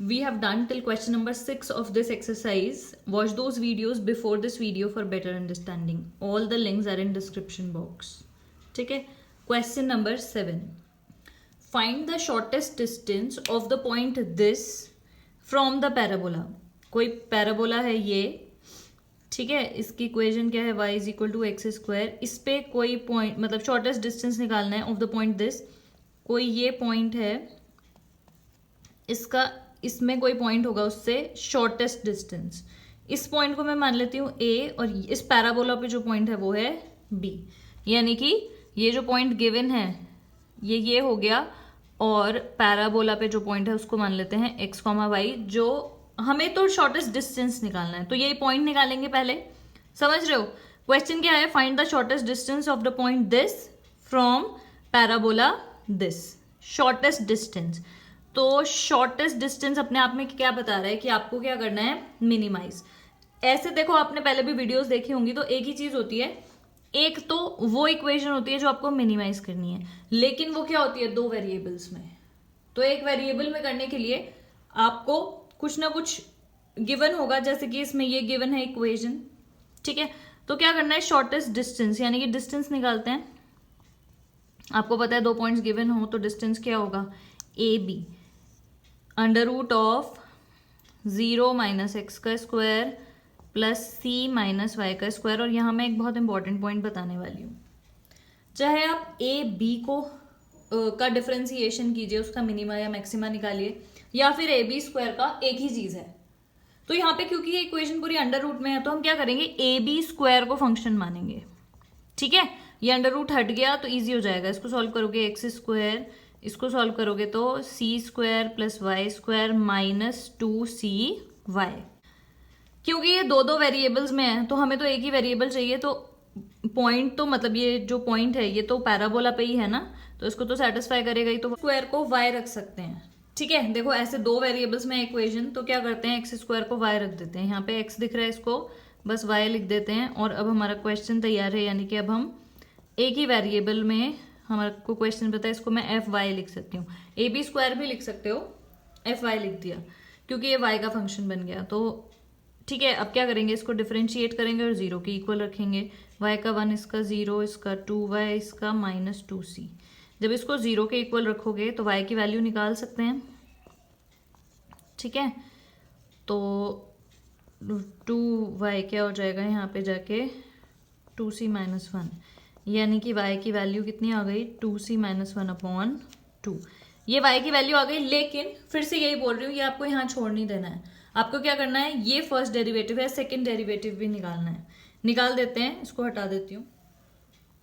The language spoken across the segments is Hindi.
We have done till question number 6 of this exercise. Watch those videos before this video for better understanding. All the links are in description box. ठीक है. Question number 7. Find the shortest distance of the point this from the parabola. कोई पैराबोला है ये, ठीक है. इसकी इक्वेशन क्या है, y is equal to X square. इस पे कोई पॉइंट मतलब शॉर्टेस्ट डिस्टेंस निकालना है ऑफ द पॉइंट दिस. कोई ये पॉइंट है, इसका इसमें कोई पॉइंट होगा उससे शॉर्टेस्ट डिस्टेंस. इस पॉइंट को मैं मान लेती हूँ ए, और इस पैराबोला पे जो पॉइंट है वो है बी. यानी कि ये जो पॉइंट गिवन है ये हो गया, और पैराबोला पे जो पॉइंट है उसको मान लेते हैं एक्स कॉमा वाई. जो हमें तो शॉर्टेस्ट डिस्टेंस निकालना है, तो ये पॉइंट निकालेंगे पहले. समझ रहे हो. क्वेश्चन क्या है, find the shortest distance of the point this from parabola this. Shortest distance. तो शॉर्टेस्ट डिस्टेंस अपने आप में क्या बता रहा है कि आपको क्या करना है, मिनिमाइज. ऐसे देखो, आपने पहले भी वीडियोस देखी होंगी, तो एक ही चीज होती है. एक तो वो इक्वेशन होती है जो आपको मिनिमाइज करनी है, लेकिन वो क्या होती है, दो वेरिएबल्स में. तो एक वेरिएबल में करने के लिए आपको कुछ ना कुछ गिवन होगा, जैसे कि इसमें ये गिवन है इक्वेशन, ठीक है. तो क्या करना है, शॉर्टेस्ट डिस्टेंस यानी कि डिस्टेंस निकालते हैं. आपको पता है दो पॉइंट्स गिवन हो तो डिस्टेंस क्या होगा, A B under root of 0 minus X का square plus C minus Y का स्क्वायर. और यहाँ मैं एक बहुत इंपॉर्टेंट पॉइंट बताने वाली हूँ. चाहे आप ए बी को का डिफरेंशिएशन कीजिए, उसका मिनिमा या मैक्सिमा निकालिए, या फिर ए बी स्क्वायर का एक ही चीज है. तो यहाँ पे क्योंकि ये इक्वेशन पूरी अंडर रूट में है, तो हम क्या करेंगे, ए बी स्क्वायर को फंक्शन मानेंगे. ठीक है. ये अंडर रूट हट गया तो इजी हो जाएगा. इसको सॉल्व करोगे एक्स स्क्वायर, इसको सॉल्व करोगे तो C square plus Y square minus 2c Y. क्योंकि ये दो दो वेरिएबल्स में है तो हमें तो एक ही वेरिएबल चाहिए. तो पॉइंट तो मतलब ये जो पॉइंट है ये तो पैराबोला पे ही है ना, तो इसको तो सेटिस्फाई करेगा ही. तो स्क्वायर को वाई रख सकते हैं. ठीक है. देखो ऐसे दो वेरिएबल्स में इक्वेशन, तो क्या करते हैं, एक्स स्क्वायर को वाई रख देते हैं. यहाँ पे एक्स दिख रहा है, इसको बस वाई लिख देते हैं. और अब हमारा क्वेश्चन तैयार है. यानी कि अब हम एक ही वेरिएबल में, हमारे को क्वेश्चन पता है, इसको मैं एफ वाई लिख सकती हूँ. ए बी स्क्वायर भी लिख सकते हो, एफ वाई लिख दिया क्योंकि ये वाई का फंक्शन बन गया. तो ठीक है. अब क्या करेंगे, इसको डिफरेंशिएट करेंगे और 0 के इक्वल रखेंगे. वाई का 1, इसका 0, इसका 2y, इसका माइनस 2c. जब इसको 0 के इक्वल रखोगे तो y की वैल्यू निकाल सकते हैं. ठीक है. तो 2y क्या हो जाएगा यहाँ पे जाके, 2c माइनस 1. यानी कि y की वैल्यू कितनी आ गई, 2c माइनस 1/2. ये y की वैल्यू आ गई. लेकिन फिर से यही बोल रही हूँ, ये आपको यहाँ छोड़ नहीं देना है. आपको क्या करना है, ये फर्स्ट डेरिवेटिव है, सेकंड डेरिवेटिव भी निकालना है. निकाल देते हैं, इसको हटा देती हूँ.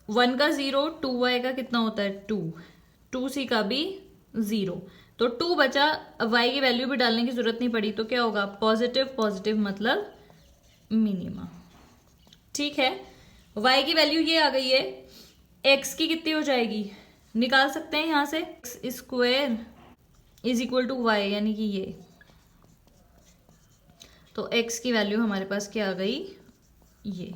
1 का 0, 2y का कितना होता है 2, 2c का भी 0. तो 2 बचा. अब y की वैल्यू भी डालने की जरूरत नहीं पड़ी. तो क्या होगा, पॉजिटिव पॉजिटिव मतलब मिनिमा. ठीक है. y की वैल्यू ये आ गई है. x की कितनी हो जाएगी, निकाल सकते हैं यहाँ से. X square is equal to Y, यानी कि ये. तो x की वैल्यू हमारे पास क्या आ गई, ये.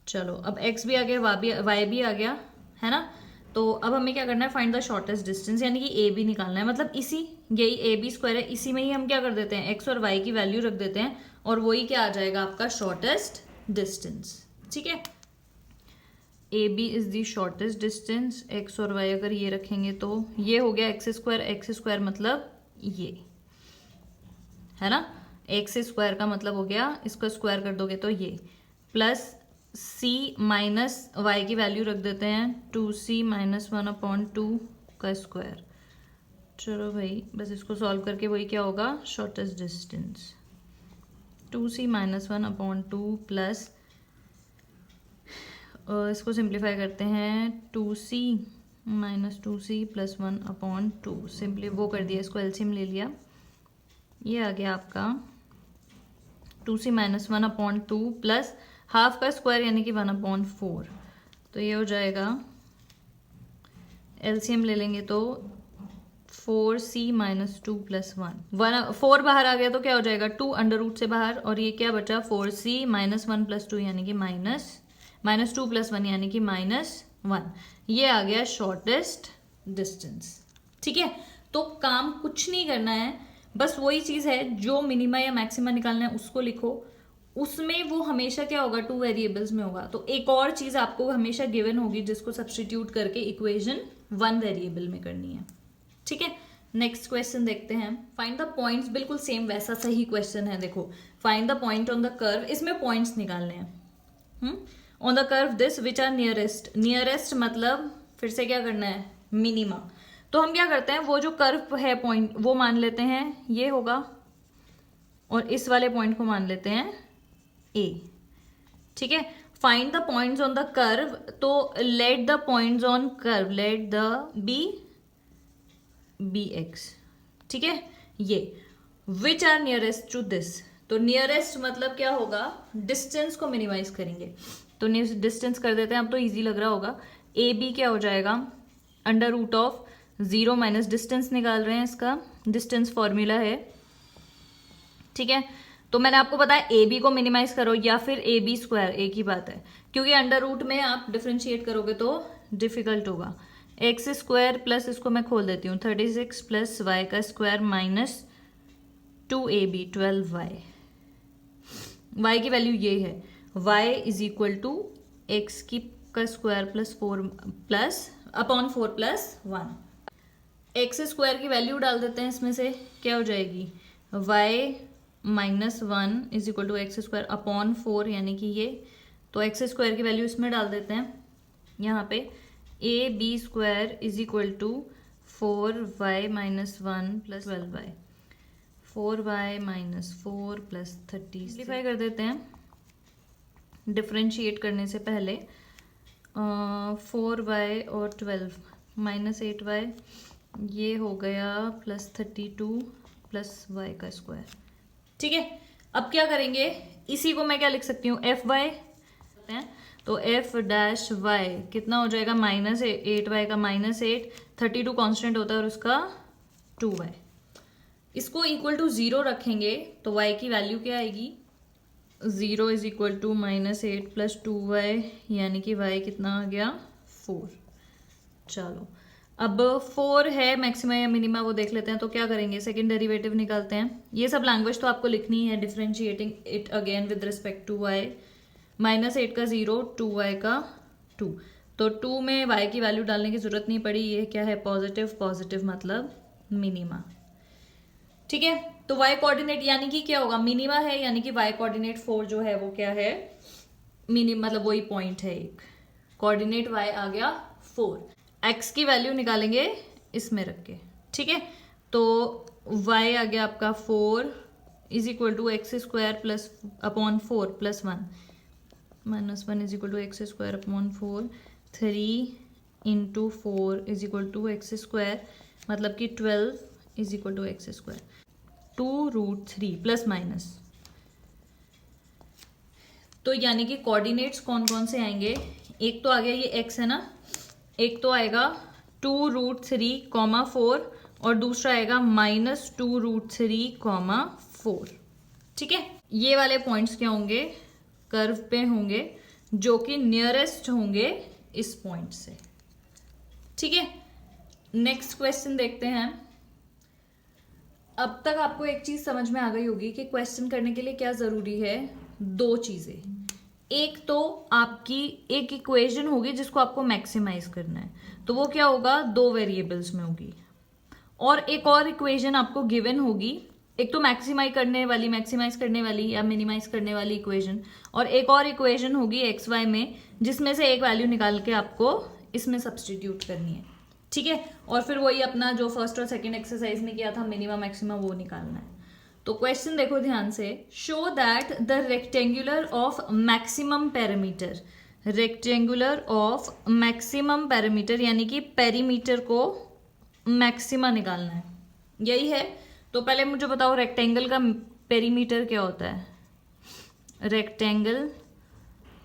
चलो अब x भी आ गया, y भी आ गया, है ना. तो अब हमें क्या करना है, फाइंड द शॉर्टेस्ट डिस्टेंस, यानी कि a भी निकालना है. मतलब इसी, यही ए बी स्क्वायर है, इसी में ही हम क्या कर देते हैं, x और y की वैल्यू रख देते हैं, और वही क्या आ जाएगा आपका शॉर्टेस्ट डिस्टेंस. ठीक है. A B is the shortest distance. X और वाई अगर ये रखेंगे तो ये हो गया एक्स स्क्वायर मतलब ये, है ना. एक्स स्क्वायर का मतलब हो गया, इसको स्क्वायर कर दोगे तो ये, प्लस सी माइनस वाई की वैल्यू रख देते हैं 2c माइनस 1/2 का स्क्वायर. चलो भाई, बस इसको सॉल्व करके वही क्या होगा, shortest distance. 2c minus 1/2 plus, इसको सिंप्लीफाई करते हैं, 2c minus 2c plus 1/2. Simply वो कर दिया, इसको एलसीएम ले लिया. ये आ गया आपका 2c माइनस 1/2 प्लस हाफ का स्क्वायर यानी कि 1/4. तो ये हो जाएगा, एलसीएम ले लेंगे तो 4c माइनस 2 प्लस 1. 4 बाहर आ गया तो क्या हो जाएगा, 2 अंडर रूट से बाहर, और ये क्या बचा, 4c माइनस 1 प्लस 2 यानी कि माइनस 2 प्लस 1 यानी कि -1. ये आ गया शॉर्टेस्ट डिस्टेंस. ठीक है. तो काम कुछ नहीं करना है, बस वही चीज़ है, जो मिनिमा या मैक्सिमा निकालना है उसको लिखो, उसमें वो हमेशा क्या होगा, 2 वेरिएबल्स में होगा। तो एक और चीज़ आपको हमेशा गिवन होगी जिसको सब्सटीट्यूट करके इक्वेशन 1 वेरिएबल में करनी है। ठीक है, नेक्स्ट क्वेश्चन देखते हैं। फाइंड द पॉइंट्स, बिल्कुल सेम वैसा सही क्वेश्चन है। देखो, find the point on the curve, इसमें पॉइंट्स निकालने हैं। On the curve this which are nearest, nearest मतलब फिर से क्या करना है, मिनिमा। तो हम क्या करते हैं, वो जो कर्व है पॉइंट वो मान लेते हैं ये होगा, और इस वाले पॉइंट को मान लेते हैं ए। ठीक है, find the points on the curve, तो let the points on curve, let the B X. ठीक है, ये which are nearest to this, तो नियरेस्ट मतलब क्या होगा, डिस्टेंस को मिनिमाइज करेंगे। तो डिस्टेंस कर देते हैं, अब तो इजी लग रहा होगा। ए बी क्या हो जाएगा, under root of 0 minus distance निकाल रहे हैं, इसका डिस्टेंस फॉर्मूला है। ठीक है, तो मैंने आपको बताया ए बी को मिनिमाइज करो या फिर ए बी स्क्वायर, एक ही बात है, क्योंकि अंडर रूट में आप डिफ्रेंशिएट करोगे तो डिफिकल्ट होगा। एक्स स्क्वायर प्लस, इसको मैं खोल देती हूँ, 36 प्लस वाई का square minus 2ab 12y। y की वैल्यू ये है, y is equal to X की का square plus 4 plus upon 4 plus 1। X square की वैल्यू डाल देते हैं इसमें से, क्या हो जाएगी, y minus 1 is equal to X square upon 4, यानी कि ये, तो एक्स स्क्वायर की वैल्यू इसमें डाल देते हैं यहाँ पे, A B square is equal to 4y minus 1 plus 12y, 4y minus 4 plus 30। Simplify कर देते हैं डिफ्रेंशिएट करने से पहले, 4y और 12 माइनस 8y, ये हो गया प्लस 32 प्लस y का स्क्वायर। ठीक है, अब क्या करेंगे, इसी को मैं क्या लिख सकती हूँ, एफ वाई, तो एफ डैश वाई कितना हो जाएगा, माइनस 8y का माइनस 8, 32 कांस्टेंट होता है और उसका 2y। इसको इक्वल टू 0 रखेंगे तो y की वैल्यू क्या आएगी, 0 is equal to minus 8 plus 2y, यानी कि y कितना आ गया, 4। चलो, अब 4 है मैक्सिमा या मिनिमा वो देख लेते हैं। तो क्या करेंगे, सेकंड डेरिवेटिव निकालते हैं। ये सब लैंग्वेज तो आपको लिखनी है, differentiating it again with respect to y, minus 8 का 0, 2y का 2, तो 2 में y की वैल्यू डालने की जरूरत नहीं पड़ी, ये क्या है, पॉजिटिव, पॉजिटिव मतलब मिनिमा। ठीक है, तो y कोऑर्डिनेट यानी कि क्या होगा, मिनिमा है, यानी कि y कोऑर्डिनेट 4 जो है वो क्या है, मिनिमा मतलब वही पॉइंट है, एक कोऑर्डिनेट y आ गया 4। x की वैल्यू निकालेंगे इसमें रख के। ठीक है, तो y आ गया आपका 4 is equal to X square plus upon 4 plus 1 minus 1 is equal to X square upon 4, 3 into 4 is equal to X square, मतलब कि 12 is equal to X square, 2√3 plus minus. तो यानी कि कोऑर्डिनेट्स कौन कौन से आएंगे, एक तो आ गया ये x है ना, एक तो आएगा 2√3, 4, और दूसरा आएगा माइनस 2√3, 4। ठीक है, ये वाले पॉइंट्स क्या होंगे, कर्व पे होंगे, जो कि नियरेस्ट होंगे इस पॉइंट से। ठीक है, नेक्स्ट क्वेश्चन देखते हैं। अब तक आपको एक चीज समझ में आ गई होगी कि क्वेश्चन करने के लिए क्या जरूरी है, दो चीजें। एक तो आपकी एक इक्वेशन होगी जिसको आपको मैक्सिमाइज करना है, तो वो क्या होगा, 2 वेरिएबल्स में होगी, और एक और इक्वेशन आपको गिवन होगी, एक तो मैक्सिमाइज करने वाली या मिनिमाइज करने वाली इक्वेशन, और एक और इक्वेशन होगी एक्स वाई में, जिसमें से एक वैल्यू निकाल के आपको इसमें सब्सटीट्यूट करनी है। ठीक है, और फिर वही अपना जो फर्स्ट और सेकेंड एक्सरसाइज में किया था, मिनिमम मैक्सिमम, वो निकालना है। तो क्वेश्चन देखो ध्यान से, show that the rectangular of maximum parameter, rectangular of maximum parameter यानी कि पेरीमीटर को मैक्सिमा निकालना है, यही है। तो पहले मुझे बताओ रेक्टेंगल का पेरीमीटर क्या होता है, रेक्टेंगल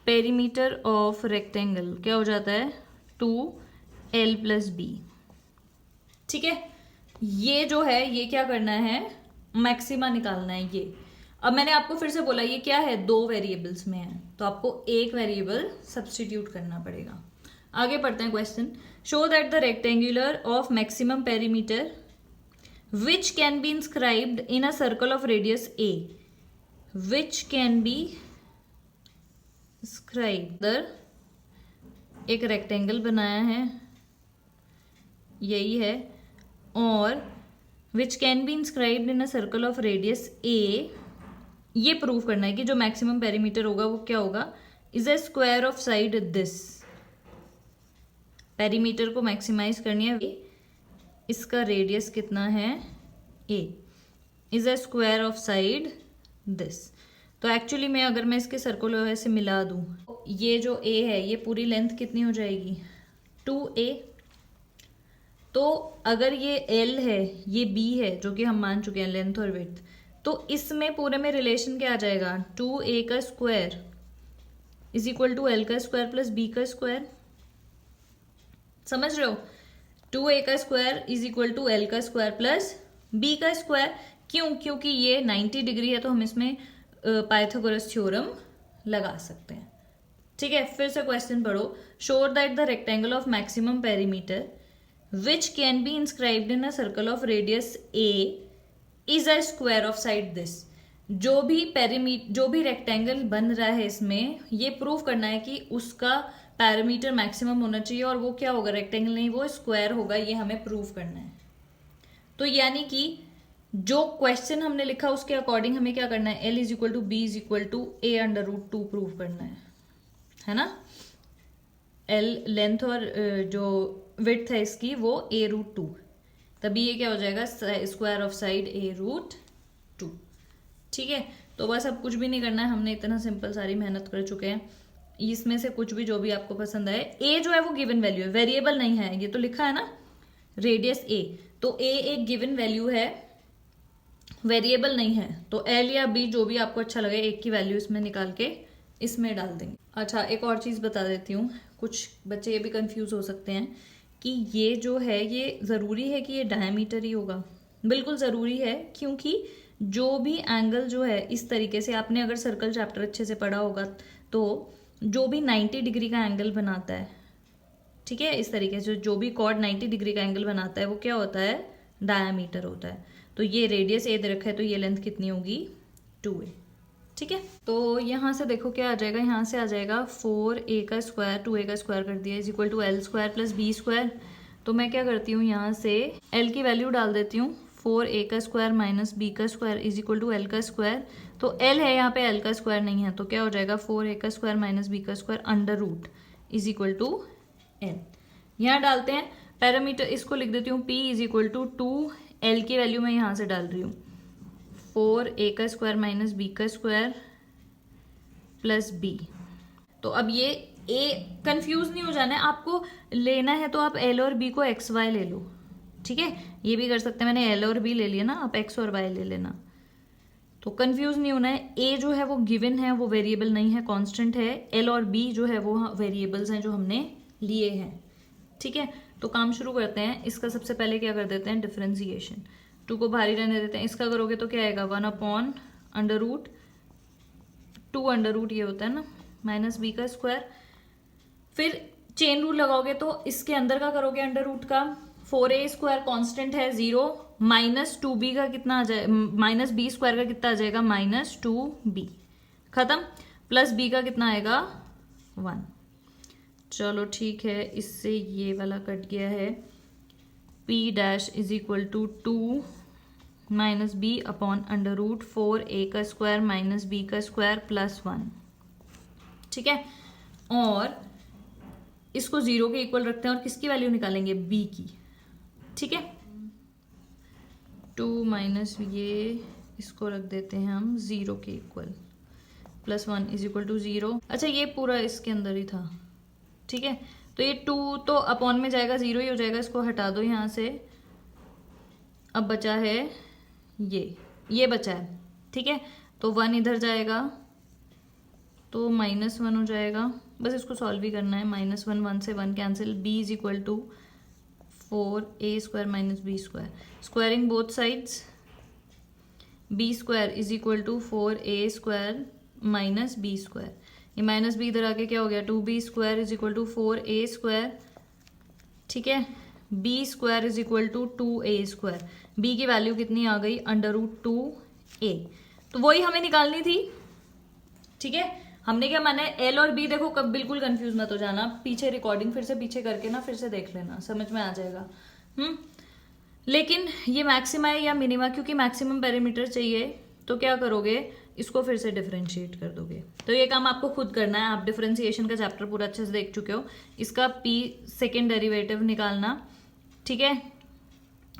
पेरीमीटर ऑफ रेक्टेंगल क्या हो जाता है, 2l + b। ठीक है, ये जो है ये क्या करना है, मैक्सिमा निकालना है ये। अब मैंने आपको फिर से बोला ये क्या है, 2 वेरिएबल्स में है, तो आपको एक वेरिएबल सब्स्टिट्यूट करना पड़ेगा। आगे पढ़ते हैं question. Show that the rectangular of maximum perimeter which can be inscribed in a circle of radius A, which can be inscribed, एक रेक्टेंगल बनाया है, यही है, और which can be inscribed in a circle of radius A, ये प्रूव करना है कि जो मैक्सिमम पेरीमीटर होगा वो क्या होगा, is a square of side this, perimeter को मैक्सिमाइज करनी है, इसका रेडियस कितना है A, is a square of side this. तो एक्चुअली मैं अगर मैं इसके सर्कुलर से मिला दूं, ये जो ए है ये पूरी लेंथ कितनी हो जाएगी 2a, तो अगर ये एल है ये बी है जो कि हम मान चुके हैं लेंथ और विड्थ, तो इसमें पूरे में रिलेशन क्या आ जाएगा 2a का square is equal to L का स्क्वायर प्लस बी का स्क्वायर, समझ रहे हो, 2a का square is equal to L का स्क्वायर प्लस बी का स्क्वायर। क्यों? क्योंकि ये 90 डिग्री है तो हम इसमें पाइथागोरस थ्योरम लगा सकते हैं। ठीक है, फिर से क्वेश्चन पढ़ो, show that the rectangle of maximum perimeter which can be inscribed in a circle of radius A is a square of side this. जो भी रेक्टेंगल बन रहा है इसमें ये प्रूव करना है कि उसका पैरामीटर मैक्सिमम होना चाहिए, और वो क्या होगा, रेक्टेंगल नहीं, वो स्क्वायर होगा, ये हमें प्रूव करना है। तो यानी कि जो क्वेश्चन हमने लिखा उसके अकॉर्डिंग हमें क्या करना है, L is equal to B is equal to A under root 2 prove करना है ना। एल लेंथ और जो विड्थ है इसकी वो ए रूट 2, तभी ये क्या हो जाएगा square of side A root 2। ठीक है, तो बस अब कुछ भी नहीं करना है, हमने इतना सिंपल सारी मेहनत कर चुके हैं। इसमें से कुछ भी जो भी आपको पसंद आए, ए जो है वो गिवन वैल्यू है, वेरिएबल नहीं है, ये तो लिखा है ना रेडियस ए, तो ए एक गिवन वैल्यू है, वेरिएबल नहीं है, तो एल या बी जो भी आपको अच्छा लगे एक की वैल्यू इसमें निकाल के इसमें डाल देंगे। अच्छा, एक और चीज़ बता देती हूँ, कुछ बच्चे ये भी कंफ्यूज हो सकते हैं कि ये जो है ये ज़रूरी है कि ये डायमीटर ही होगा। बिल्कुल ज़रूरी है, क्योंकि जो भी एंगल जो है इस तरीके से, आपने अगर सर्कल चैप्टर अच्छे से पढ़ा होगा तो जो भी 90 डिग्री का एंगल बनाता है, ठीक है, इस तरीके से जो भी कॉर्ड 90 डिग्री का एंगल बनाता है वो क्या होता है, डायामीटर होता है। तो ये रेडियस ए दे रखा है तो ये लेंथ कितनी होगी 2a। ठीक है, तो यहाँ से देखो क्या आ जाएगा, यहाँ से आ जाएगा 4a का स्क्वायर 2a का स्क्वायर कर दिया is equal to L square plus B square. तो मैं क्या करती हूँ, यहाँ से l की वैल्यू डाल देती हूँ, 4a का स्क्वायर माइनस b का square is equal to L का स्क्वायर। तो l है यहाँ पे, l का स्क्वायर नहीं है, तो क्या हो जाएगा 4a का स्क्वायर माइनस b का square under root is equal to l। यहाँ डालते हैं पैरामीटर, इसको लिख देती हूँ p is equal to 2l की वैल्यू मैं यहाँ से डाल रही हूँ 4a का स्क्वायर माइनस b का स्क्वायर प्लस b। तो अब ये a कंफ्यूज नहीं हो जाना है, आपको लेना है तो आप l और b को एक्स वाई ले लो। ठीक है, ये भी कर सकते हैं, मैंने l और b ले लिया ना, आप x और y ले लेना, तो कंफ्यूज नहीं होना है। a जो है वो गिवन है, वो वेरिएबल नहीं है, कांस्टेंट है, l और b जो है वो वेरिएबल्स हैं जो हमने लिए हैं। ठीक है, तो काम शुरू करते हैं। इसका सबसे पहले क्या कर देते हैं, डिफरेंशिएशन, 2 को बाहर ही रहने देते हैं। इसका करोगे तो क्या आएगा 1 upon under root 2 under root ये होता है ना माइनस b का स्क्वायर। फिर चेन रूल लगाओगे तो इसके अंदर का करोगे अंडर रूट का, 4a स्क्वायर कॉन्स्टेंट है 0, माइनस 2b का कितना आ जाए, माइनस b स्क्वायर का कितना आ जाएगा माइनस 2b, खत्म, प्लस b का कितना आएगा 1। चलो ठीक है, इससे ये वाला कट गया है, p dash is equal to 2 minus B upon under root 4a का स्क्वायर माइनस b का स्क्वायर प्लस 1। ठीक है, और इसको 0 के इक्वल रखते हैं और किसकी वैल्यू निकालेंगे, b की। ठीक है, 2 माइनस ये इसको रख देते हैं हम 0 के equal, plus 1 is equal to 0। अच्छा, ये पूरा इसके अंदर ही था। ठीक है, तो ये 2 तो अपॉन में जाएगा 0 ही हो जाएगा, इसको हटा दो यहाँ से। अब बचा है ये बचा है। ठीक है, तो 1 इधर जाएगा तो माइनस 1 हो जाएगा, बस इसको सॉल्व ही करना है। माइनस 1, 1 से 1 cancel, b is equal to 4a square minus b square, squaring both sides, b square is equal to 4a square minus b square, ये माइनस b इधर आके क्या हो गया 2b square is equal to 4a square. ठीक है, B square is equal to 2a²। B की वैल्यू कितनी आ गई? √2a। तो वही हमें निकालनी थी, ठीक है। हमने क्या माना है? एल और बी। देखो कब बिल्कुल कंफ्यूज मत हो जाना, पीछे रिकॉर्डिंग फिर से पीछे करके ना फिर से देख लेना, समझ में आ जाएगा। लेकिन ये मैक्सिमा है या मिनिमा? क्योंकि मैक्सिमम पेरीमीटर चाहिए तो क्या करोगे? इसको फिर से डिफरेंशिएट कर दोगे। तो ये काम आपको खुद करना है। आप डिफरेंशिएशन का चैप्टर पूरा अच्छे से देख चुके हो। इसका पी सेकेंड डेरिवेटिव निकालना, ठीक है,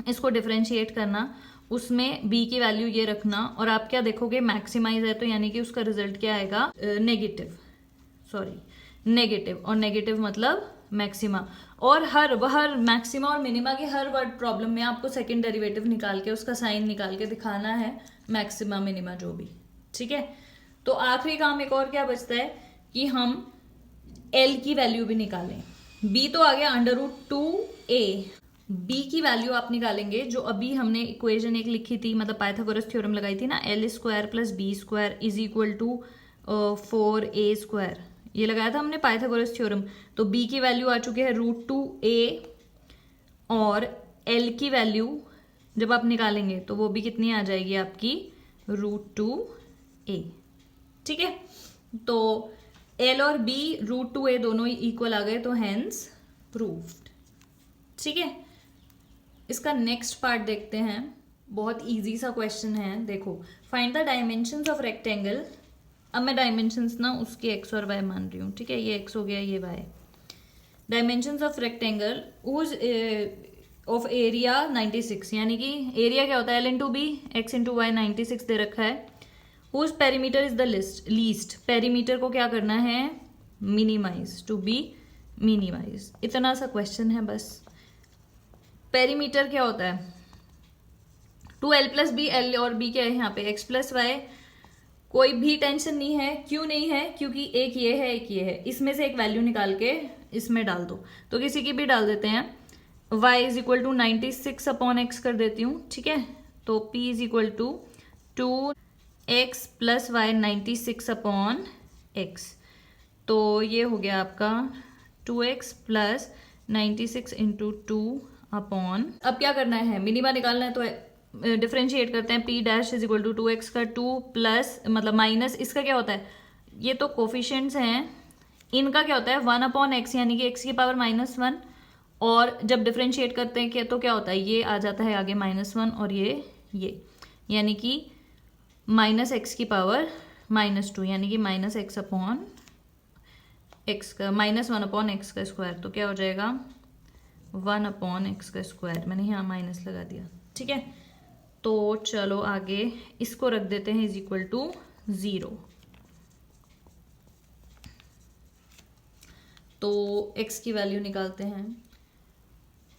इसको डिफरेंशिएट करना, उसमें बी की वैल्यू ये रखना, और आप क्या देखोगे? मैक्सिमाइज है तो यानी कि उसका रिजल्ट क्या आएगा? नेगेटिव, और नेगेटिव मतलब मैक्सिमा। और हर मैक्सिमा और मिनिमा के हर वर्ड प्रॉब्लम में आपको सेकंड डेरिवेटिव निकाल के उसका साइन निकाल के दिखाना है, मैक्सिमा मिनिमा जो भी, ठीक है। तो आखिरी काम एक और क्या बचता है कि हम एल की वैल्यू भी निकालें। बी तो आ गया √2a। बी की वैल्यू आप निकालेंगे, जो अभी हमने इक्वेशन एक लिखी थी, मतलब पाइथागोरस थ्योरम लगाई थी ना, l² + b² is equal to 4a²। ये लगाया था हमने पाइथागोरस थ्योरम। तो b की वैल्यू आ चुकी है √2a, और l की वैल्यू जब आप निकालेंगे तो वो भी कितनी आ जाएगी आपकी? √2a, ठीक है। तो l और b √2a दोनों ही इक्वल आ गए, तो हेंस प्रूव्ड, ठीक है। इसका नेक्स्ट पार्ट देखते हैं, बहुत इजी सा क्वेश्चन है। देखो, find the dimensions of rectangle. अब मैं डायमेंशंस ना उसके x और y मान रही हूँ, ठीक है। ये x हो गया, ये y। Dimensions of rectangle of area 96, यानी कि एरिया क्या होता है? l × b x × y 96 दे रखा है। Whose perimeter is the least. Perimeter को क्या करना है? Minimize, to be minimize. इतना सा क्वेश्चन है बस। पेरीमीटर क्या होता है? 2l + b, l और b क्या है यहाँ पे? x + y। कोई भी टेंशन नहीं है। क्यों नहीं है? क्योंकि एक ये है, एक ये है। इसमें से एक वैल्यू निकाल के इसमें डाल दो, तो किसी की भी डाल देते हैं। y is equal to 96/x कर देती हूँ, ठीक है। तो p is equal to 2x + y 96/x। तो ये हो गया आपका 2x + 96 × 2 अपॉन। अब क्या करना है? मिनिमा निकालना है, तो डिफरेंशिएट करते हैं। p' is equal to 2x का 2 प्लस मतलब माइनस इसका क्या होता है? ये तो कोफिशिएंट्स हैं, इनका क्या होता है? 1/x, यानी कि x की पावर -1। और जब डिफरेंशिएट करते हैं तो क्या होता है? ये आ जाता है आगे -1, और ये यानी कि -x की पावर -2, यानी कि -x/x का -1/x का स्क्वायर। तो क्या हो जाएगा? 1/x का स्क्वायर। मैंने यहाँ माइनस लगा दिया, ठीक है। तो चलो आगे इसको रख देते हैं इज इक्वल टू 0। तो x की वैल्यू निकालते हैं।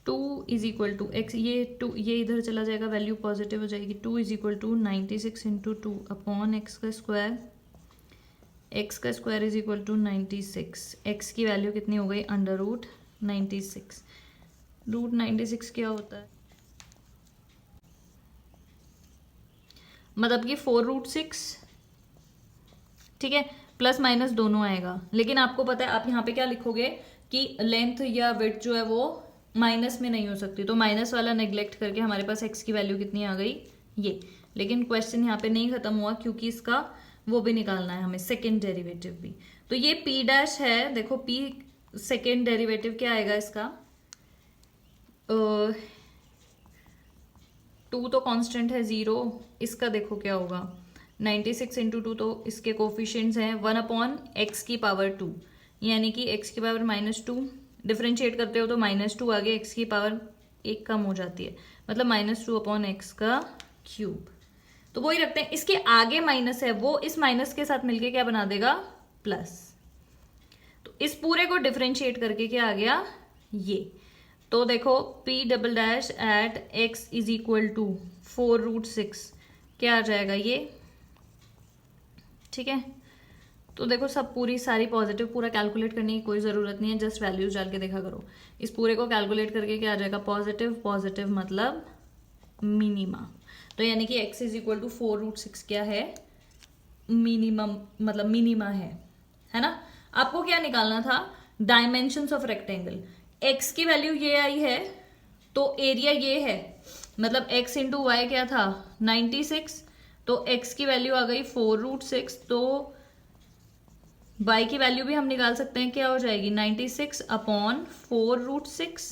2 इज इक्वल टू x, ये इधर चला जाएगा, वैल्यू पॉजिटिव हो जाएगी। 2 is equal to 96 × 2 upon x का स्क्वायर। x का square is equal to 96। x की वैल्यू कितनी हो गई? √96। √96 क्या होता है? मतलब कि 4√6, ठीक है। प्लस माइनस दोनों आएगा, लेकिन आपको पता है आप यहाँ पे क्या लिखोगे कि लेंथ या विड्थ जो है वो माइनस में नहीं हो सकती, तो माइनस वाला नेग्लेक्ट करके हमारे पास x की वैल्यू कितनी आ गई? ये। लेकिन क्वेश्चन यहाँ पे नहीं खत्म हुआ, क्योंकि इसका वो भी निकालना है हमें, सेकेंड डेरिवेटिव भी। तो ये p' है। देखो p सेकेंड डेरिवेटिव क्या आएगा इसका? 2 तो कांस्टेंट है, 0। इसका देखो क्या होगा? 96 × 2, तो इसके कोफिशिएंट्स हैं 1/x की पावर 2, यानी कि x की पावर -2। डिफरेंशिएट करते हो तो -2 आगे x की पावर 1 कम हो जाती है, मतलब -2/x का क्यूब। तो वही रखते हैं। इसके आगे माइनस है, वो इस माइनस के साथ मिलके क्या बना देगा? प्लस। तो इस पूरे को डिफरेंशिएट करके क्या आ गया? ये। तो देखो p" at x is equal to 4√6 क्या आ जाएगा? ये, ठीक है। तो देखो सब पूरी सारी पॉजिटिव, पूरा कैलकुलेट करने की कोई ज़रूरत नहीं है, जस्ट वैल्यूज डाल के देखा करो। इस पूरे को कैलकुलेट करके क्या आ जाएगा? पॉजिटिव मतलब मिनिमा। तो यानी कि x इज इक्वल टू 4√6 क्या है? मिनिमम, मतलब मिनिमा है ना। आपको क्या निकालना था? Dimensions of rectangle. x की वैल्यू ये आई है तो एरिया ये है, मतलब x इंटू वाई क्या था 96, तो x की वैल्यू आ गई 4√6, तो y की वैल्यू भी हम निकाल सकते हैं, क्या हो जाएगी 96 अपॉन 4√6,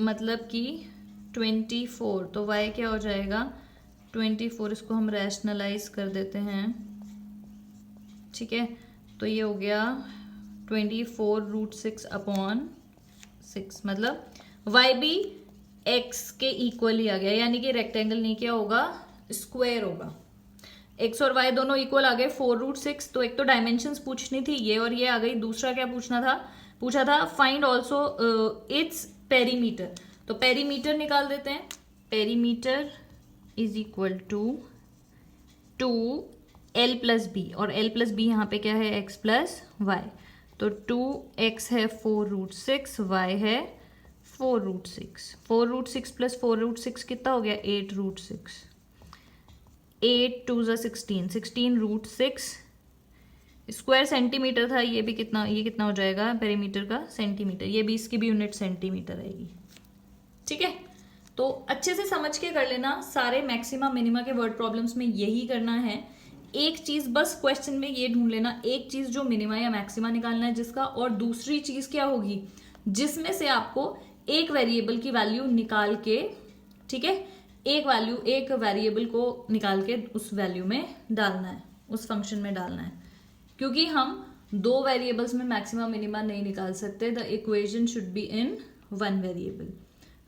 मतलब कि 24, तो y क्या हो जाएगा 24, इसको हम रैशनलाइज कर देते हैं, ठीक है, तो ये हो गया 24√6 अपॉन 6, मतलब y भी x के इक्वल ही आ गया, यानी कि रेक्टेंगल नहीं क्या होगा, स्क्वायर होगा। x और y दोनों इक्वल आ गए 4√6, तो एक तो डायमेंशंस पूछनी थी ये और ये आ गई, दूसरा क्या पूछा था फाइंड ऑल्सो इट्स पेरीमीटर, तो पेरीमीटर निकाल देते हैं। Perimeter is equal to 2l plus b, और l प्लस बी यहाँ पे क्या है x प्लस वाई, तो 2x है 4√6, y है 4√6, 4√6 प्लस 4√6 कितना हो गया 8√6, 8 2 ज़ा 16, 16√6 स्क्वायर सेंटीमीटर था, ये भी कितना, ये कितना हो जाएगा पेरीमीटर का सेंटीमीटर, ये भी इसकी भी यूनिट सेंटीमीटर आएगी, ठीक है। तो अच्छे से समझ के कर लेना, सारे मैक्सिमा मिनिमा के वर्ड प्रॉब्लम्स में यही करना है। एक चीज बस क्वेश्चन में ये ढूंढ लेना, एक चीज जो मिनिमा या मैक्सिमा निकालना है जिसका, और दूसरी चीज क्या होगी जिसमें से आपको एक वेरिएबल की वैल्यू निकाल के, ठीक है, एक वेरिएबल को निकाल के उस वैल्यू में डालना है, उस फंक्शन में डालना है, क्योंकि हम दो वेरिएबल्स में मैक्सिमा मिनिमा नहीं निकाल सकते, the equation should be in one variable.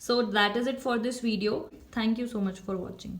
So that is it for this video. Thank you so much for watching.